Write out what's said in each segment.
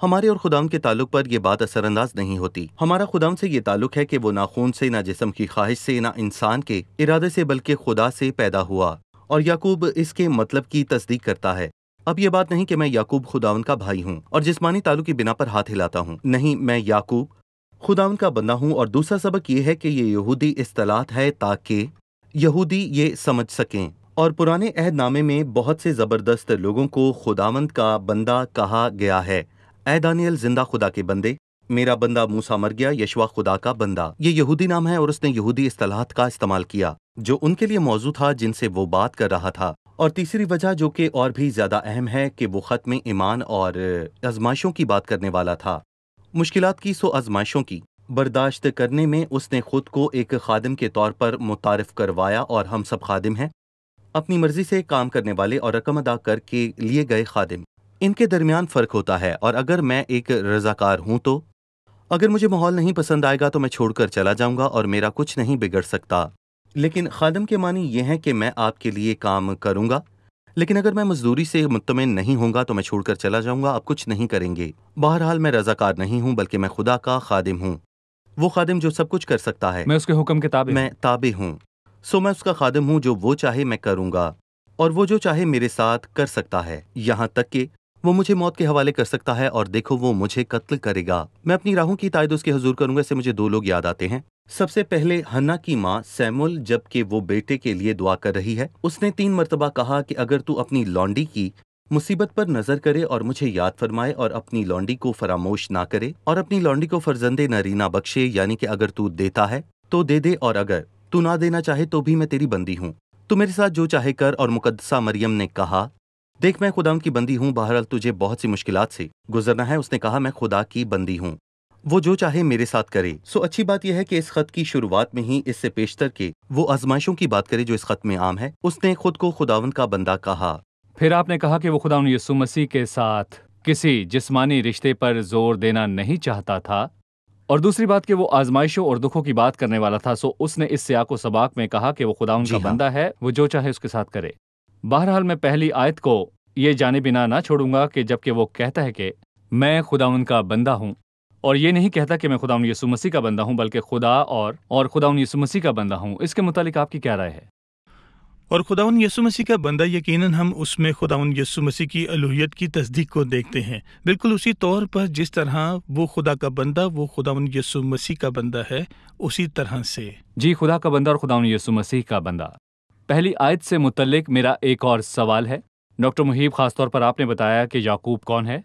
ہمارے اور خداوند کے تعلق پر یہ بات اثر انداز نہیں ہوتی۔ ہمارا خداوند سے یہ تعلق ہے کہ وہ نہ خون سے، نہ جسم کی خواہش سے، نہ انسان کے ارادے سے، بلکہ خدا سے پیدا ہوا، اور یعقوب اس کے مطلب کی تصدیق کرتا ہے۔ اب یہ بات نہیں کہ میں یعقوب خداوند کا بھائی ہوں اور جسمانی تعلق کی بنا پر ہاتھ ہلاتا ہوں، نہیں، میں یعقوب خداوند کا بندہ ہوں۔ اور دوسرا سبق یہ ہے کہ یہ یہودی اصطلاحات ہے تاکہ یہودی یہ سمجھ سکیں، اور پرانے عہد نامے میں بہت سے زبردست لوگوں کو خداوند کا بندہ کہا گیا ہے۔ اے دانیل، زندہ خدا کے بندے، میرا بندہ موسیٰ مر گیا، یشوع خدا کا بندہ۔ یہ یہودی نام ہے اور اس نے یہودی اصطلاحات کا استعمال کیا جو ان کے لیے موضوع تھا جن سے وہ بات کر رہا تھا۔ اور تیسری وجہ جو کہ اور بھی زیادہ اہم ہے کہ وہ ختم ایمان اور آزمائشوں کی بات کرنے والا تھا، مشکلات کی سو آزمائشوں کی برداشت کرنے میں اس نے خود کو ایک خادم کے طور پر متعارف کروایا، اور ہم سب خادم ہیں، اپنی مرضی سے کام کرنے والے اور رقم ادا کر کے لیے گئے خادم۔ ان کے درمیان فرق ہوتا ہے، اور اگر میں ایک رضاکار ہوں تو اگر مجھے ماحول نہیں پسند آئے گا تو میں چھوڑ کر چلا جاؤں گا اور میرا کچھ نہیں بگڑ سکتا۔ لیکن خادم کے معنی یہ ہے کہ میں آپ کے لیے کام کروں گا، لیکن اگر میں مزدوری سے مطمئن نہیں ہوں گا تو میں چھوڑ کر چلا جاؤں گا، آپ کچھ نہیں کریں گے۔ بہرحال میں رضاکار نہیں ہوں بلکہ میں خدا کا خادم ہوں، وہ خادم جو سب کچھ کر سکتا ہے۔ میں اس کے حکم کے تابع میں تابع ہوں، سو میں اس کا خادم ہوں، جو وہ چاہے میں کروں گا، اور وہ جو چاہے میرے ساتھ کر سکتا ہے، یہاں تک کہ وہ مجھے موت کے حوالے کر سکتا ہے، اور دیکھو وہ مجھے قتل کرے گا۔ میں اپنی راہوں کی تائید اس کے حضور کروں گا۔ اس سے مجھے دو لوگ یاد آتے ہیں۔ سب سے پہلے ہنا کی ماں سیمول، جب کہ وہ بیٹے کے لیے دعا کر رہی ہے، اس نے 3 مرتبہ کہا کہ اگر تو اپنی لونڈی کی مصیبت پر نظر کرے اور مجھے یاد فرمائے اور اپنی لونڈی کو فراموش نہ کرے اور اپنی لونڈی کو فرزند نرینہ بخشے، یعنی کہ اگر تو دیتا ہے تو دے دے، اور اگر تو نہ دینا چاہے تو بھی میں تیری بندی ہوں، تو میرے ساتھ جو چاہے کر۔ اور مقدسہ مریم نے کہا، دیکھ میں خدا کی بندی ہوں، بہرحال تجھے بہت سی مشکلات سے گزرنا ہے۔ اس نے کہا، میں خدا کی بندی ہوں، وہ جو چاہے میرے ساتھ کرے۔ سو اچھی بات یہ ہے کہ اس خط کی شروعات میں ہی اس سے پیشتر کے وہ آزمائشوں کی بات کرے جو اس خط میں عام ہے۔ اس نے خود کو خداوند کا بندہ کہا۔ پھر آپ نے کہا کہ وہ خداوند یسوع مسیح کے ساتھ کسی جسمانی رشتے پر زور دینا نہیں چاہتا تھا، اور دوسری بات کہ وہ آزمائشوں اور دکھوں کی بات کرنے والا تھا، سو اس نے اس سیاق و سباق میں کہا کہ وہ خداوند کا بندہ ہے، وہ جو چاہے اس کے ساتھ کرے۔ بہرحال میں پہلی آیت کو یہ جانے بنا نہ چھوڑوں گا کہ جبکہ وہ کہتا ہے کہ میں خداوند کا بندہ ہوں، اور یہ نہیں کہتا کہ میں خداوند یسوع مسیح کا بندہ ہوں، بلکہ خدا اور خداوند یسوع مسیح کا بندہ ہوں۔ اس کے متعلق آپ کی کیا رائے ہے؟ اور خداوند یسوع مسیح کا بندہ، یقیناً ہم اس میں خداوند یسوع مسیح کی الوہیت کی تصدیق کو دیکھتے ہیں، بالکل اسی طور پر جس طرح وہ خدا کا بندہ، وہ خداوند یسوع مسیح کا بندہ ہے، اسی طرح سے۔ جی، خدا کا بندہ اور خداوند یسوع مسیح کا بندہ۔ پہلی آیت سے متعلق میرا ایک اور سوال ہے۔ ڈاکٹر محیب، خاص طور پر آپ نے بتایا کہ یعقوب کون ہے،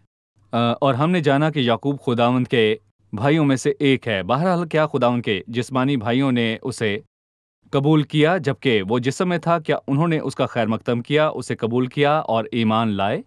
اور ہم نے جانا کہ یعقوب خداوند کے بھائیوں میں سے ایک ہے۔ بہرحال کیا خداوند کے جسمانی بھائیوں نے اسے قبول کیا جبکہ وہ جسم میں تھا؟ کیا انہوں نے اس کا خیر مقدم کیا، اسے قبول کیا اور ایمان لائے؟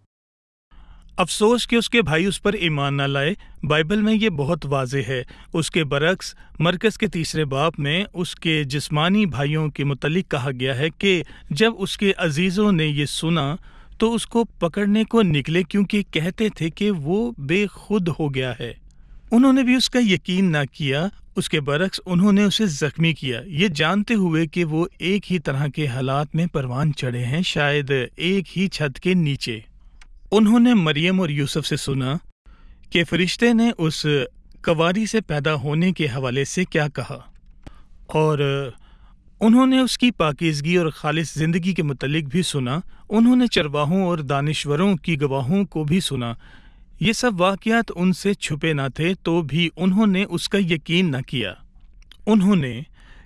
افسوس کہ اس کے بھائی اس پر ایمان نہ لائے۔ بائبل میں یہ بہت واضح ہے۔ اس کے برعکس مرکز کے 3 باب میں اس کے جسمانی بھائیوں کے متعلق کہا گیا ہے کہ جب اس کے عزیزوں نے یہ سنا تو اس کو پکڑنے کو نکلے، کیونکہ کہتے تھے کہ وہ بے خود ہو گیا ہے۔ انہوں نے بھی اس کا یقین نہ کیا، اس کے برعکس انہوں نے اسے زخمی کیا، یہ جانتے ہوئے کہ وہ ایک ہی طرح کے حالات میں پروان چڑھے ہیں، شاید ایک ہی چھت کے نیچے۔ انہوں نے مریم اور یوسف سے سنا کہ فرشتے نے اس کنواری سے پیدا ہونے کے حوالے سے کیا کہا، اور انہوں نے اس کی پاکیزگی اور خالص زندگی کے متعلق بھی سنا۔ انہوں نے چرواہوں اور دانشوروں کی گواہوں کو بھی سنا۔ یہ سب واقعات ان سے چھپے نہ تھے، تو بھی انہوں نے اس کا یقین نہ کیا۔ انہوں نے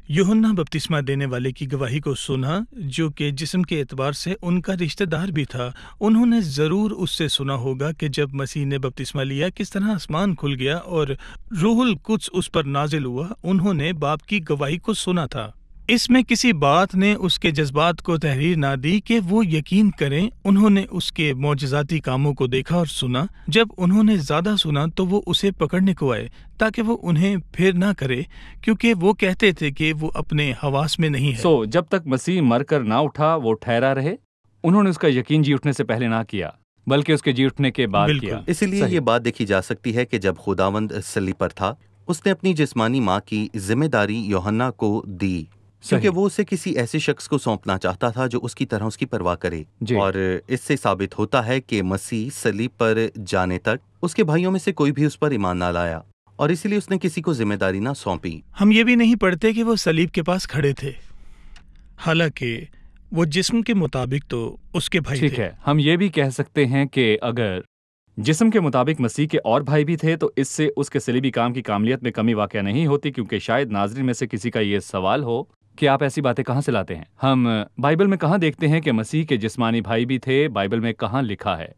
یوحنا بپتسمہ دینے والے کی گواہی کو سنا، جو کہ جسم کے اعتبار سے ان کا رشتہ دار بھی تھا۔ انہوں نے ضرور اس سے سنا ہوگا کہ جب مسیح نے بپتسمہ لیا کس طرح آسمان کھل گیا اور روح القدس اس پر نازل ہوا۔ انہوں نے باپ کی گواہی کو سنا تھا۔ اس میں کسی بات نے اس کے جذبات کو تحریر نہ دی کہ وہ یقین کریں۔ انہوں نے اس کے معجزاتی کاموں کو دیکھا اور سنا۔ جب انہوں نے زیادہ سنا تو وہ اسے پکڑنے کو آئے تاکہ وہ انہیں پھر نہ کرے، کیونکہ وہ کہتے تھے کہ وہ اپنے حواس میں نہیں ہے۔ جب تک مسیح مر کر نہ اٹھا وہ ٹھہرا رہے۔ انہوں نے اس کا یقین جی اٹھنے سے پہلے نہ کیا بلکہ اس کے جی اٹھنے کے بعد کیا۔ اسی لیے یہ بات دیکھی جا سکتی ہے کہ جب خداوند صلیب پر تھا، اس نے اپنی جسمانی ماں کی ذمہ داری یوحنا کو دی، کیونکہ وہ اسے کسی ایسے شخص کو سونپنا چاہتا تھا جو اس کی طرح اس کی پرواہ کرے، اور اس سے ثابت ہوتا ہے کہ مسیح صلیب پر جانے تک اس کے بھائیوں میں سے کوئی بھی اس پر ایمان نہ لایا، اور اسی لیے اس نے کسی کو ذمہ داری نہ سونپی۔ ہم یہ بھی نہیں پڑھتے کہ وہ صلیب کے پاس کھڑے تھے، حالانکہ وہ جسم کے مطابق تو اس کے بھائی تھے۔ ٹھیک ہے، ہم یہ بھی کہہ سکتے ہیں کہ اگر جسم کے مطابق مسیح کے اور بھائی بھی تھے تو اس سے اس کے صلیبی کام کی کاملیت میں کمی واقع نہیں ہوتی، کیونکہ شاید ناظرین میں سے کسی کا یہ سوال ہو کہ آپ ایسی باتیں کہاں سے لاتے ہیں؟ ہم بائبل میں کہاں دیکھتے ہیں کہ مسیح کے جسمانی بھائی بھی تھے؟ بائبل میں کہاں لکھا ہے؟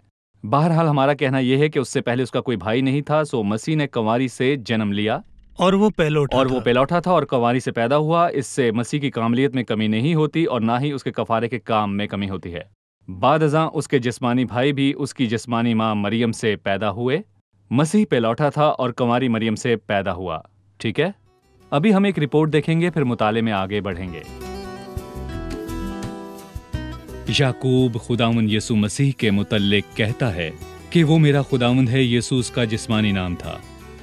بہرحال ہمارا کہنا یہ ہے کہ اس سے پہلے اس کا کوئی بھائی نہیں تھا، سو مسیح نے کنواری سے جنم لیا اور وہ پہلوٹا تھا اور کنواری سے پیدا ہوا۔ اس سے مسیح کی کاملیت میں کمی نہیں ہوتی اور نہ ہی اس کے کفارے کے کام میں کمی ہوتی ہے۔ بعد ازاں اس کے جسمانی بھائی بھی اس کی جسمانی ماں مریم سے پیدا ہوئے۔ مسیح پہلوٹا تھا اور کنواری مریم سے پیدا ہوا۔ ٹھیک ہے، ابھی ہم ایک رپورٹ دیکھیں گے، پھر مطالعے میں آگے بڑھیں گے۔ یعقوب خداوند یسوع مسیح کے متعلق کہتا ہے کہ وہ میرا خداوند ہے۔ یسوع اس کا جسمانی نام تھا۔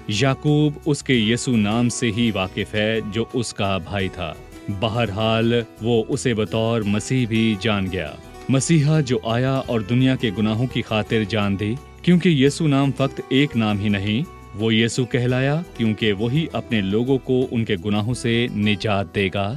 یعقوب اس کے یسوع نام سے ہی واقف ہے جو اس کا بھائی تھا۔ بہرحال وہ اسے بطور مسیح بھی جان گیا، مسیحا جو آیا اور دنیا کے گناہوں کی خاطر جان دی، کیونکہ یسوع نام فقط ایک نام ہی نہیں، وہ یسوع کہلایا کیونکہ وہی اپنے لوگوں کو ان کے گناہوں سے نجات دے گا۔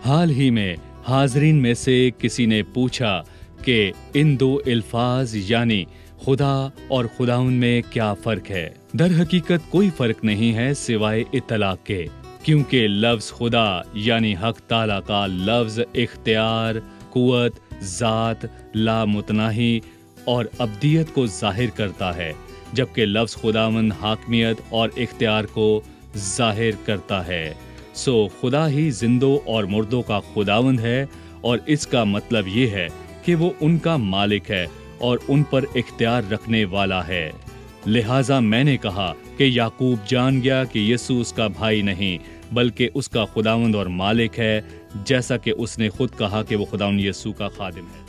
حال ہی میں حاضرین میں سے کسی نے پوچھا کہ ان دو الفاظ یعنی خدا اور خداوند میں کیا فرق ہے؟ در حقیقت کوئی فرق نہیں ہے سوائے اطلاق کے، کیونکہ لفظ خدا یعنی حق تعالیٰ کا لفظ اختیار، قوت، ذات، لامتناہی اور ابدیت کو ظاہر کرتا ہے، جبکہ لفظ خداوند حاکمیت اور اختیار کو ظاہر کرتا ہے۔ سو خدا ہی زندوں اور مردوں کا خداوند ہے، اور اس کا مطلب یہ ہے کہ وہ ان کا مالک ہے اور ان پر اختیار رکھنے والا ہے۔ لہٰذا میں نے کہا کہ یعقوب جان گیا کہ یسوع اس کا بھائی نہیں بلکہ اس کا خداوند اور مالک ہے، جیسا کہ اس نے خود کہا کہ وہ خداوند یسوع کا خادم ہے۔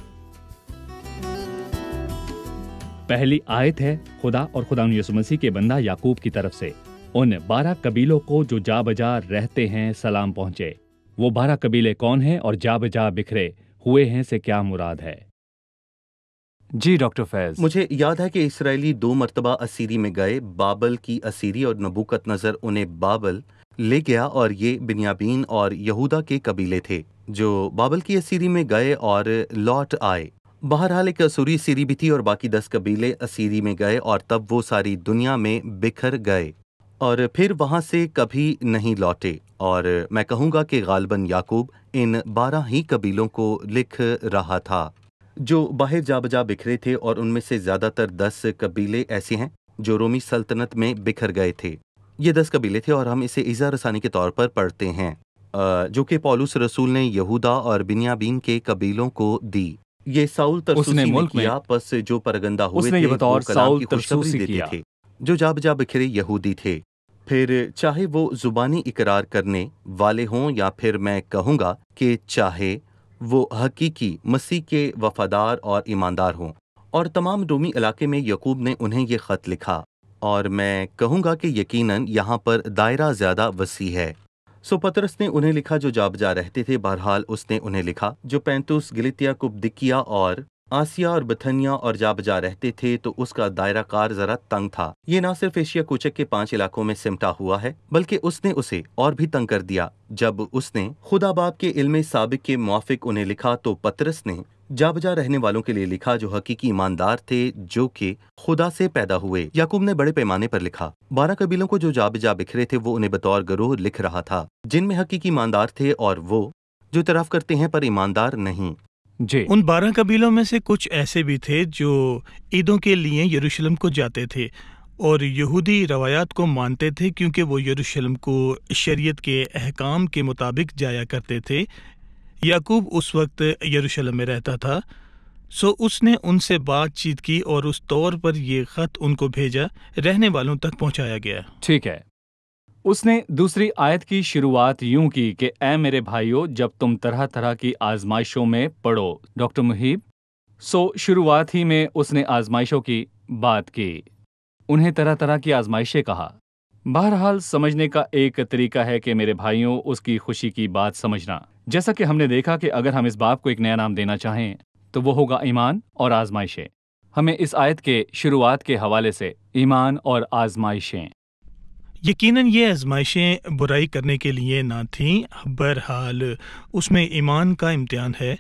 پہلی آیت ہے خدا اور خداوند یسوع مسیح کے بندہ یعقوب کی طرف سے ان 12 قبیلوں کو جو جا بجا رہتے ہیں سلام پہنچے۔ وہ 12 قبیلے کون ہیں اور جا بجا بکھرے ہوئے ہیں سے کیا مراد ہے؟ جی ڈاکٹر فیض، مجھے یاد ہے کہ اسرائیلی 2 مرتبہ اسیری میں گئے، بابل کی اسیری اور نبوکت نظر انہیں بابل لے گیا، اور یہ بنیامین اور یہودا کے قبیلے تھے جو بابل کی اسیری میں گئے اور لوٹ آئے۔ بہرحال ایک اسوری اسیری بھی تھی اور باقی 10 قبیلے اسیری میں گئے، اور تب وہ ساری دنیا میں بکھر گئے اور پھر وہاں سے کبھی نہیں لوٹے۔ اور میں کہوں گا کہ غالباً یعقوب ان 12 ہی قبیلوں کو لکھ رہا تھا جو باہر جا بجا بکھرے تھے، اور ان میں سے زیادہ تر 10 قبیلے ایسے ہیں جو رومی سلطنت میں بکھر گئے تھے۔ یہ 10 قبیلے تھے، اور ہم اسے ایذا رسانی کے طور پر پڑھتے ہیں، جو کہ پولس رسول نے یہودا اور بنیامین کے قبیلوں کو دی۔ یہ ساؤل ترسوسی نے کیا، پس جو پرگندہ ہوئے تھے وہ کلام کی خوشخبری دیتے تھے جو جا بجا بکھرے یہودی تھے، پھر چاہے وہ زبانی اقرار کرنے والے ہوں یا پھر میں کہوں گا کہ چاہے وہ حقیقی مسیح کے وفادار اور ایماندار ہوں۔ اور تمام رومی علاقے میں یعقوب نے انہیں یہ خط لکھا، اور میں کہوں گا کہ یقیناً یہاں پر دائرہ زیادہ وسیع ہے۔ سو پطرس نے انہیں لکھا جو جا بجا رہتے تھے، بہرحال اس نے انہیں لکھا جو پینتوس، گلتیا، کپدکیا اور آسیا اور بتھنیا اور جا بجا رہتے تھے، تو اس کا دائرہ کار ذرا تنگ تھا۔ یہ نہ صرف ایشیا کوچک کے 5 علاقوں میں سمٹا ہوا ہے، بلکہ اس نے اسے اور بھی تنگ کر دیا۔ جب اس نے خدا باپ کے علم سابق کے موافق انہیں لکھا، تو پطرس نے جا بجا رہنے والوں کے لیے لکھا جو حقیقی ایماندار تھے، جو کہ خدا سے پیدا ہوئے۔ یعقوب نے بڑے پیمانے پر لکھا۔ 12 قبیلوں کو جو جا بجا بکھرے تھے وہ انہیں بطور گروہ لکھ رہا تھا، جن میں حقیقی ایماندار تھے اور وہ جو اعتراف کرتے ہیں پر ایماندار نہیں۔ جی، ان 12 قبیلوں میں سے کچھ ایسے بھی تھے جو عیدوں کے لیے یروشلم کو جاتے تھے اور یہودی روایات کو مانتے تھے، کیونکہ وہ یروشلم کو شریعت کے احکام کے مطابق جایا کرتے تھے۔ یعقوب اس وقت یروشلم میں رہتا تھا، سو اس نے ان سے بات چیت کی اور اس طور پر یہ خط ان کو بھیجا، رہنے والوں تک پہنچایا گیا۔ ٹھیک ہے، اس نے دوسری آیت کی شروعات یوں کی کہ اے میرے بھائیو، جب تم طرح طرح کی آزمائشوں میں پڑو۔ ڈاکٹر محیب، شروعات ہی میں اس نے آزمائشوں کی بات کی، انہیں طرح طرح کی آزمائشیں کہا۔ بہرحال سمجھنے کا ایک طریقہ ہے کہ میرے بھائیوں، اس کی خوشی کی بات سمجھنا، جیسا کہ ہم نے دیکھا کہ اگر ہم اس باب کو ایک نیا نام دینا چاہیں تو وہ ہوگا ایمان اور آزمائشیں۔ ہمیں اس آیت کے شروعات کے حوالے سے ایمان اور آزمائشیں، یقیناً یہ آزمائشیں برائی کرنے کے لیے نہ تھیں، بہرحال اس میں ایمان کا امتحان ہے۔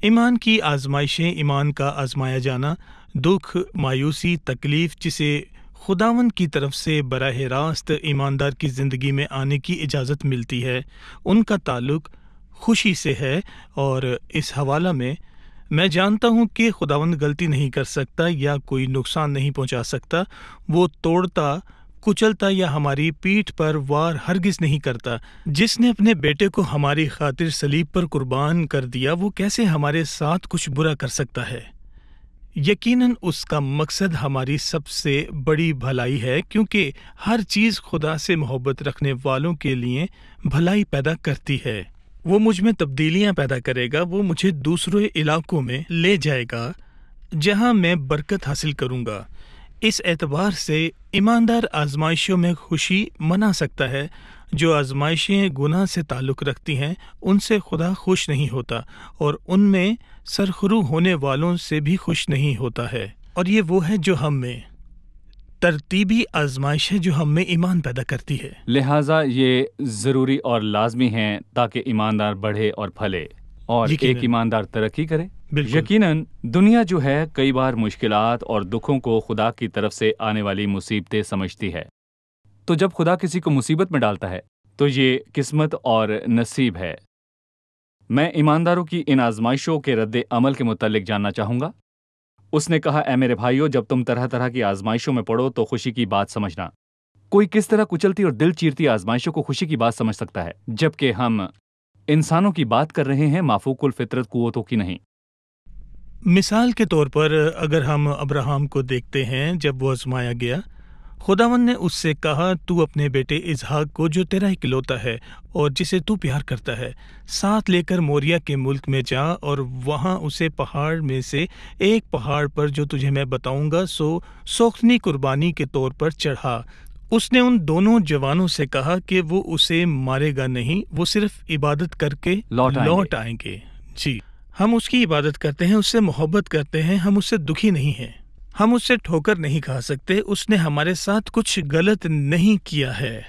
ایمان کی آزمائشیں، ایمان کا آزمایا جانا، دکھ، مایوسی، تکلیف جسے خداوند کی طرف سے براہ راست ایماندار کی زندگی میں آنے کی اجازت ملتی ہے، ان کا تعلق خوشی سے ہے۔ اور اس حوالہ میں جانتا ہوں کہ خداوند غلطی نہیں کر سکتا یا کوئی نقصان نہیں پہنچا سکتا، وہ توڑتا، کچلتا یا ہماری پیٹھ پر وار ہرگز نہیں کرتا۔ جس نے اپنے بیٹے کو ہماری خاطر صلیب پر قربان کر دیا، وہ کیسے ہمارے ساتھ کچھ برا کر سکتا ہے؟ یقیناً اس کا مقصد ہماری سب سے بڑی بھلائی ہے، کیونکہ ہر چیز خدا سے محبت رکھنے والوں کے لیے بھلائی پیدا کرتی ہے۔ وہ مجھ میں تبدیلیاں پیدا کرے گا، وہ مجھے دوسرے علاقوں میں لے جائے گا جہاں میں برکت حاصل کروں گا۔ اس اعتبار سے ایماندار آزمائشوں میں خوشی منا سکتا ہے۔ جو آزمائشیں گناہ سے تعلق رکھتی ہیں ان سے خدا خوش نہیں ہوتا، اور ان میں سرخرو ہونے والوں سے بھی خوش نہیں ہوتا ہے۔ اور یہ وہ ہے جو ہم میں ترتیبی آزمائش ہے، جو ہم میں ایمان پیدا کرتی ہے۔ لہٰذا یہ ضروری اور لازمی ہیں تاکہ ایماندار بڑھے اور پھلے اور ایک ایماندار ترقی کرے۔ یقیناً دنیا جو ہے کئی بار مشکلات اور دکھوں کو خدا کی طرف سے آنے والی مصیبتیں سمجھتی ہے۔ تو جب خدا کسی کو مصیبت میں ڈالتا ہے تو یہ قسمت اور نصیب ہے۔ میں ایمانداروں کی ان آزمائشوں کے رد عمل کے متعلق جاننا چاہوں گا۔ اس نے کہا، اے میرے بھائیو، جب تم طرح طرح کی آزمائشوں میں پڑو تو خوشی کی بات سمجھنا۔ کوئی کس طرح کچلتی اور دل چیرتی آزمائشوں کو خوشی کی بات سمجھ سکتا ہے، جبکہ ہم انسانوں کی بات کر رہے ہیں، مافوق الفطرت قوتوں کی نہیں۔ مثال کے طور پر اگر ہم ابراہم کو دیکھتے ہیں، جب وہ آزمایا گیا، خداوند نے اس سے کہا، تو اپنے بیٹے اسحاق کو جو تیرا اکلوتا ہے اور جسے تو پیار کرتا ہے، ساتھ لے کر موریا کے ملک میں جا اور وہاں اسے پہاڑ میں سے ایک پہاڑ پر جو تجھے میں بتاؤں گا سو سوختنی قربانی کے طور پر چڑھا۔ اس نے ان دونوں جوانوں سے کہا کہ وہ اسے مارے گا نہیں، وہ صرف عبادت کر کے لوٹ آئیں گے۔ جی، ہم اس کی عبادت کرتے ہیں، اس سے محبت کرتے ہیں، ہم اس سے دکھی نہیں ہیں، ہم اس سے ٹھوکر نہیں کھا سکتے، اس نے ہمارے ساتھ کچھ غلط نہیں کیا ہے۔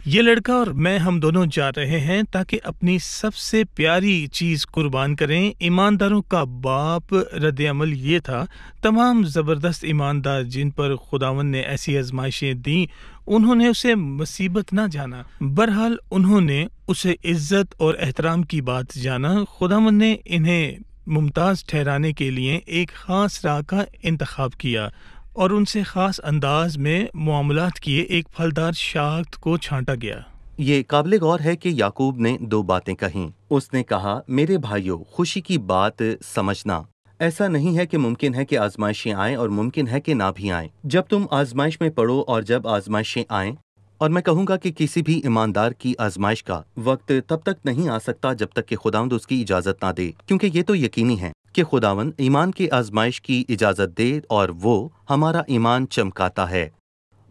یہ لڑکا اور میں، ہم دونوں جا رہے ہیں تاکہ اپنی سب سے پیاری چیز قربان کریں۔ ایمانداروں کا باپ رد عمل یہ تھا۔ تمام زبردست ایماندار جن پر خداوند نے ایسی آزمائشیں دیں، انہوں نے اسے مصیبت نہ جانا، بہرحال انہوں نے اسے عزت اور احترام کی بات جانا۔ خداوند نے انہیں ممتاز ٹھہرانے کے لیے ایک خاص راہ کا انتخاب کیا اور ان سے خاص انداز میں معاملات کیے۔ ایک پھلدار شاخ کو چھانٹا گیا۔ یہ قابل غور ہے کہ یعقوب نے دو باتیں کہیں۔ اس نے کہا، میرے بھائیو، خوشی کی بات سمجھنا۔ ایسا نہیں ہے کہ ممکن ہے کہ آزمائشیں آئیں اور ممکن ہے کہ نہ بھی آئیں۔ جب تم آزمائش میں پڑو اور جب آزمائشیں آئیں، اور میں کہوں گا کہ کسی بھی ایماندار کی آزمائش کا وقت تب تک نہیں آ سکتا جب تک کہ خداوند اس کی اجازت نہ دے، کیونکہ یہ تو یقینی ہے کہ خداوند ایمان کی آزمائش کی اجازت دے اور وہ ہمارا ایمان چمکاتا ہے۔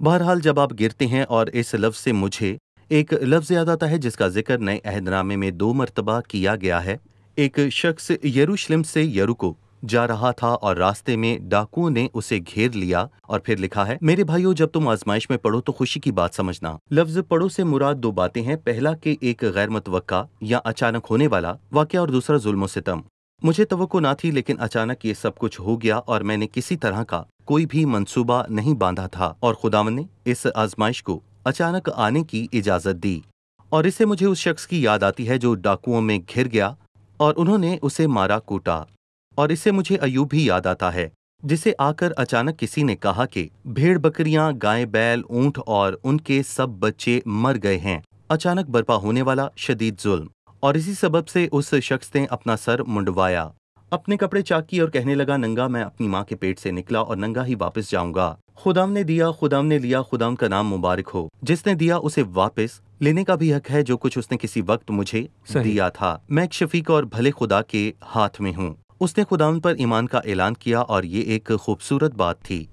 بہرحال جب آپ گرتے ہیں، اور اس لفظ سے مجھے ایک لفظ یاد آتا ہے جس کا ذکر نئے عہد نامے میں 2 مرتبہ کیا گیا ہے۔ ایک شخص یروشلم سے یریکو جا رہا تھا اور راستے میں ڈاکوؤں نے اسے گھیر لیا، اور پھر لکھا ہے، میرے بھائیو، جب تم آزمائش میں پڑو تو خوشی کی بات سمجھنا۔ لفظ پڑو سے مراد 2 باتیں ہیں، پہلا کہ ایک غیر متوقع یا اچانک ہونے والا واقعہ، اور دوسرا ظلم و ستم۔ مجھے توقع نہ تھی، لیکن اچانک یہ سب کچھ ہو گیا اور میں نے کسی طرح کا کوئی بھی منصوبہ نہیں باندھا تھا، اور خداوند نے اس آزمائش کو اچانک آنے کی اجازت دی۔ اور اس سے مجھے اس شخص کی یاد آتی ہے جو ڈاکوؤں میں گھر گیا اور انہوں نے اسے مارا کوٹا۔ اور اس سے مجھے ایوب بھی یاد آتا ہے، جسے آ کر اچانک کسی نے کہا کہ بھیڑ بکریاں، گائے بیل، اونٹ اور ان کے سب بچے مر گئے ہیں۔ اچانک برپا ہونے والا شدید ظلم، اور اسی سبب سے اس شخص نے اپنا سر منڈوایا، اپنے کپڑے چاک کیے اور کہنے لگا، ننگا میں اپنی ماں کے پیٹ سے نکلا اور ننگا ہی واپس جاؤں گا۔ خداوند نے دیا، خداوند نے لیا، خداوند کا نام مبارک ہو۔ جس نے دیا اسے واپس لینے کا بھی حق ہے، جو کچھ اس نے کسی وقت مجھے دیا تھا۔ میں ایک شفیق اور بھلے خدا کے ہاتھ میں ہوں۔ اس نے خداوند پر ایمان کا اعلان کیا، اور یہ ایک خوبصورت بات تھی۔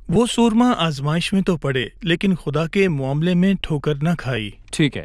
وہ سورما آزمائش میں تو پڑے، لیکن خدا کے معاملے میں ٹھوکر نہ کھائی۔ ٹھیک ہے،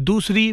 2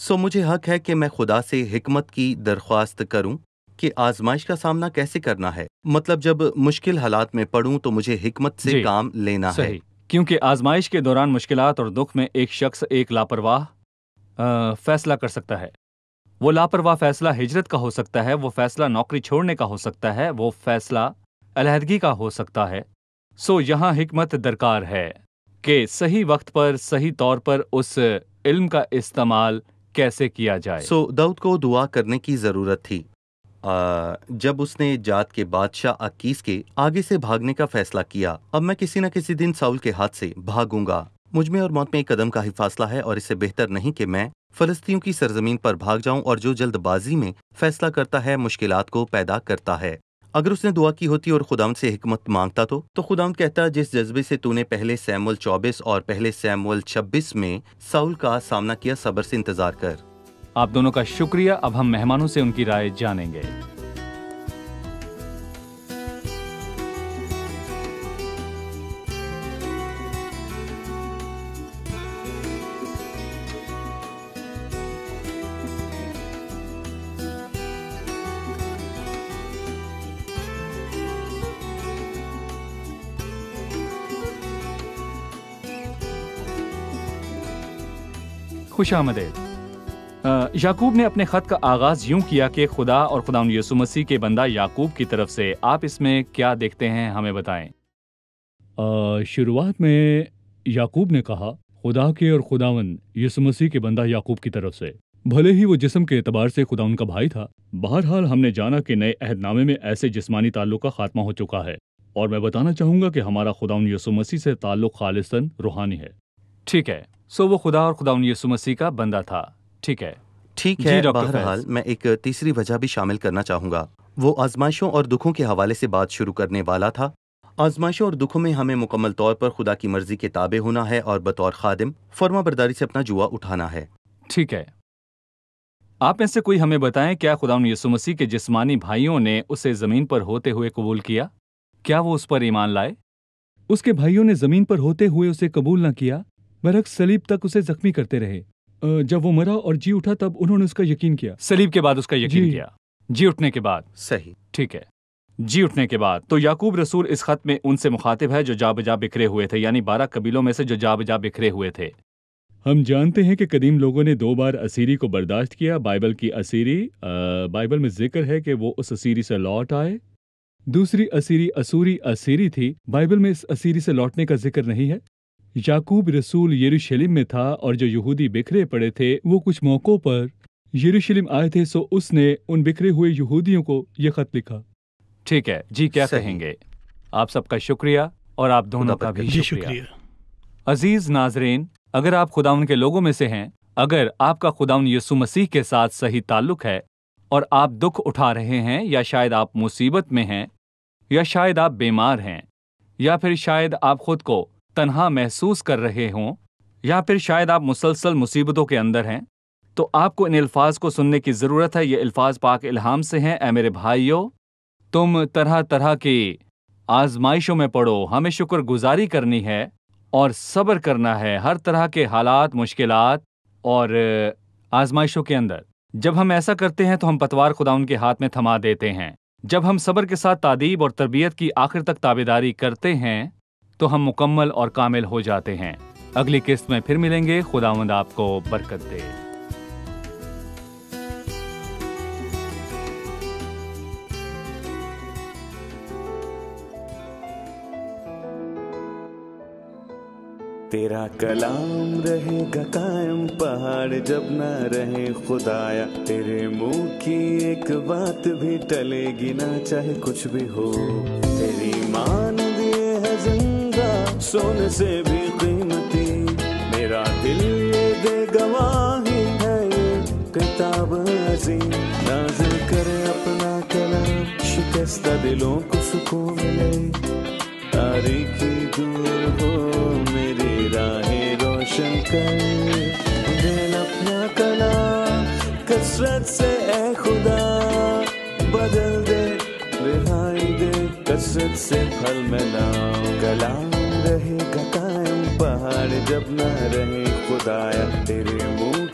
سو مجھے حق ہے کہ میں خدا سے حکمت کی درخواست کروں کہ آزمائش کا سامنا کیسے کرنا ہے. مطلب جب مشکل حالات میں پڑوں تو مجھے حکمت سے جی، کام لینا ہے. صحیح، کیونکہ آزمائش کے دوران مشکلات اور دکھ میں ایک شخص ایک لاپرواہ فیصلہ کر سکتا ہے. وہ لاپرواہ فیصلہ ہجرت کا ہو سکتا ہے، وہ فیصلہ نوکری چھوڑنے کا ہو سکتا ہے، وہ فیصلہ علیحدگی کا ہو سکتا ہے. سو یہاں حکمت درکار ہے کہ صحیح وقت پر صحیح طور پر اس علم کا استعمال کیسے کیا جائے. سو داؤد کو دعا کرنے کی ضرورت تھی. جب اس نے جات کے بادشاہ اکیس کے آگے سے بھاگنے کا فیصلہ کیا، اب میں کسی نہ کسی دن ساؤل کے ہاتھ سے بھاگوں گا. مجھ میں اور موت میں ایک قدم کا ہی فاصلہ ہے، اور اس سے بہتر نہیں کہ میں فلسطینیوں کی سرزمین پر بھاگ جاؤں، اور جو جلد بازی میں فیصلہ کرتا ہے مشکلات کو پیدا کرتا ہے. اگر اس نے دعا کی ہوتی اور خداوند سے حکمت مانگتا تو خداوند کہتا، جس جذبے سے تو نے پہلے سیموئیل 24 اور پہلے سیموئیل 26 میں ساؤل کا سامنا کیا، صبر سے انتظار کر. آپ دونوں کا شکریہ. اب ہم مہمانوں سے ان کی رائے جانیں گے. خوش آمدید. یعقوب نے اپنے خط کا آغاز یوں کیا کہ خدا اور خداوند یسوع مسیح کے بندہ یعقوب کی طرف سے. آپ اس میں کیا دیکھتے ہیں ہمیں بتائیں. شروعات میں یعقوب نے کہا خدا کے اور خداوند یسوع مسیح کے بندہ یعقوب کی طرف سے. بھلے ہی وہ جسم کے اعتبار سے خداوند کا بھائی تھا، بہرحال ہم نے جانا کہ نئے عہد نامے میں ایسے جسمانی تعلق کا خاتمہ ہو چکا ہے، اور میں بتانا چاہوں گا کہ ہمارا خداوند یسوع مسیح سے تعلق خالصاً روحانی ہے. ٹھیک ہے، سو وہ خدا اور خداوند یسوع مسیح کا بندہ تھا. ٹھیک ہے. ٹھیک ہے. بہرحال میں ایک تیسری وجہ بھی شامل کرنا چاہوں گا. وہ آزمائشوں اور دکھوں کے حوالے سے بات شروع کرنے والا تھا. آزمائشوں اور دکھوں میں ہمیں مکمل طور پر خدا کی مرضی کے تابع ہونا ہے اور بطور خادم فرما برداری سے اپنا جوا اٹھانا ہے. ٹھیک ہے. آپ میں سے کوئی ہمیں بتائیں، کیا خداوند یسوع مسیح کے جسمانی بھائیوں نے اسے زمین پر ہوتے ہوئے قبول کیا؟ کیا وہ اس پر ایمان لائے؟ اس کے بھائیوں نے زمین پر ہوتے ہوئے اسے قبول نہ کیا، برعکس صلیب تک اسے زخمی کرتے رہے. جب وہ مرا اور جی اٹھا تب انہوں نے اس کا یقین کیا. صلیب کے بعد اس کا یقین کیا، جی اٹھنے کے بعد. صحیح. ٹھیک ہے، جی اٹھنے کے بعد. تو یعقوب رسول اس خط میں ان سے مخاطب ہے جو جا بجا بکھرے ہوئے تھے، یعنی 12 قبیلوں میں سے جو جا بجا بکھرے ہوئے تھے. ہم جانتے ہیں کہ قدیم لوگوں نے 2 بار اسیری کو برداشت کیا. بائبل کی اسیری، بائبل میں ذکر ہے کہ وہ اس اسیری سے لوٹ آئے. دوسری اسیری اسیری تھی. بائبل میں اس اسیری سے لوٹنے کا ذکر نہیں ہے. یعقوب رسول یروشلم میں تھا، اور جو یہودی بکھرے پڑے تھے وہ کچھ موقعوں پر یروشلم آئے تھے، سو اس نے ان بکھرے ہوئے یہودیوں کو یہ خط لکھا. ٹھیک ہے جی. کیا کہیں گے؟ آپ سب کا شکریہ، اور آپ دونوں کا بھی شکریہ. عزیز ناظرین، اگر آپ خداوند کے لوگوں میں سے ہیں، اگر آپ کا خداوند یسوع مسیح کے ساتھ صحیح تعلق ہے اور آپ دکھ اٹھا رہے ہیں، یا شاید آپ مصیبت میں ہیں، یا شاید آپ بیمار ہیں، یا پھر شاید آپ خود کو تنہا محسوس کر رہے ہوں، یا پھر شاید آپ مسلسل مصیبتوں کے اندر ہیں، تو آپ کو ان الفاظ کو سننے کی ضرورت ہے. یہ الفاظ پاک الہام سے ہیں. اے میرے بھائیو، تم طرح طرح کی آزمائشوں میں پڑو. ہمیں شکر گزاری کرنی ہے اور صبر کرنا ہے ہر طرح کے حالات، مشکلات اور آزمائشوں کے اندر. جب ہم ایسا کرتے ہیں تو ہم پتوار خداوند کے ہاتھ میں تھما دیتے ہیں. جب ہم صبر کے ساتھ تعدیب اور تربیت کی آخر تک تابعداری کرتے ہیں تو ہم مکمل اور کامل ہو جاتے ہیں. اگلی قسط میں پھر ملیں گے. خداوند آپ کو برکت دے. تیرا کلام رہے گا قائم، پہاڑ جب نہ رہے خدایا. تیرے منہ کی ایک بات بھی ٹلے گی نہ، چاہے کچھ بھی ہو. تیری مان دیے ہے زندہ، سونے سے بھی قیمتی. میرا دل یہ دے گواہی ہے، یہ کتاب عظیم. نازل کرے اپنا کلام، شکستہ دلوں کو سکون ملے. تاریکی دور ہو میری راہیں روشن کر، دل اپنا کلام کثرت سے اے خدا بدل دے، رہائی دے کثرت سے پھل ملاؤ. کلام رہے گا قائم، پہاڑ جب نہ رہے خدایا. تیرے منہ